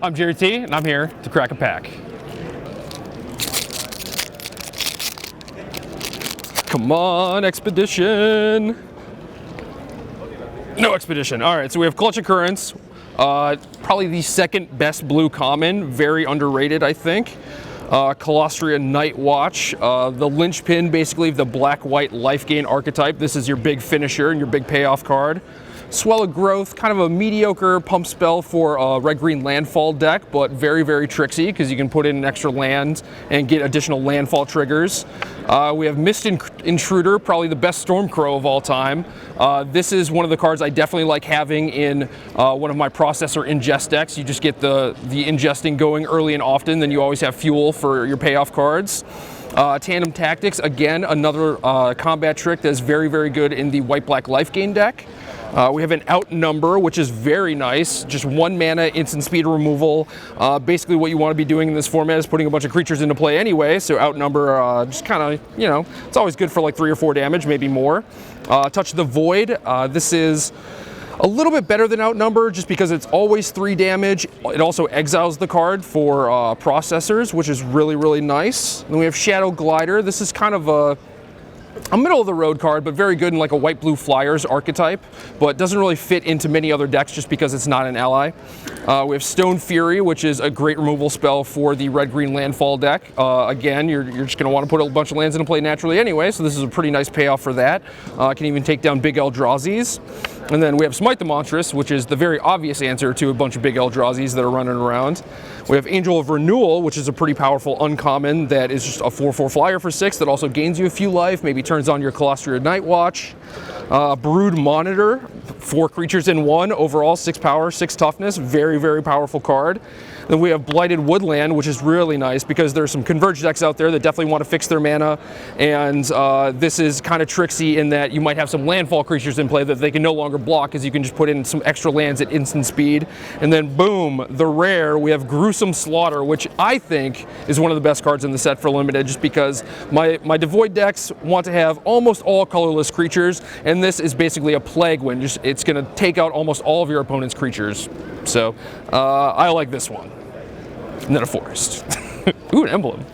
I'm Gerry T, and I'm here to crack a pack. Come on, Expedition. No Expedition. All right, so we have Clutch Occurrence. Probably the second best blue common. Very underrated, I think. Colostria Night Watch, the linchpin basically of the black-white life gain archetype. This is your big finisher and your big payoff card. Swell of Growth, kind of a mediocre pump spell for a red-green landfall deck, but very, very tricksy because you can put in an extra land and get additional landfall triggers. We have Mist Intruder, probably the best Stormcrow of all time. This is one of the cards I definitely like having in one of my processor ingest decks. You just get the ingesting going early and often, then you always have fuel for your payoff cards. Tandem Tactics, again, another combat trick that is very, very good in the white-black life gain deck. We have an Outnumber, which is very nice. Just 1 mana, instant speed removal. Basically what you want to be doing in this format is putting a bunch of creatures into play anyway, so Outnumber just kind of, you know, it's always good for like 3 or 4 damage, maybe more. Touch the Void. This is a little bit better than Outnumber just because it's always 3 damage. It also exiles the card for processors, which is really, really nice. Then we have Shadow Glider. This is kind of a middle of the road card, but very good in like a white-blue Flyers archetype, but doesn't really fit into many other decks just because it's not an ally. We have Stone Fury, which is a great removal spell for the red-green landfall deck. Again, you're just going to want to put a bunch of lands into play naturally anyway, so this is a pretty nice payoff for that. Can even take down big Eldrazi's. And then we have Smite the Monstrous, which is the very obvious answer to a bunch of big Eldrazi's that are running around. We have Angel of Renewal, which is a pretty powerful uncommon that is just a 4/4 flyer for 6 that also gains you a few life, maybe turns on your Colostria Night Watch. Brood Monitor, 4 creatures in 1, overall 6 power, 6 toughness, very, very powerful card. Then we have Blighted Woodland, which is really nice because there's some Converge decks out there that definitely want to fix their mana, and this is kind of tricksy in that you might have some landfall creatures in play that they can no longer block because you can just put in some extra lands at instant speed. And then boom, the rare, we have Gruesome Slaughter, which I think is one of the best cards in the set for limited just because my Devoid decks want to have almost all colorless creatures, and this is basically a Plague Wind. It's going to take out almost all of your opponent's creatures. So I like this one. And then a forest. Ooh, an emblem.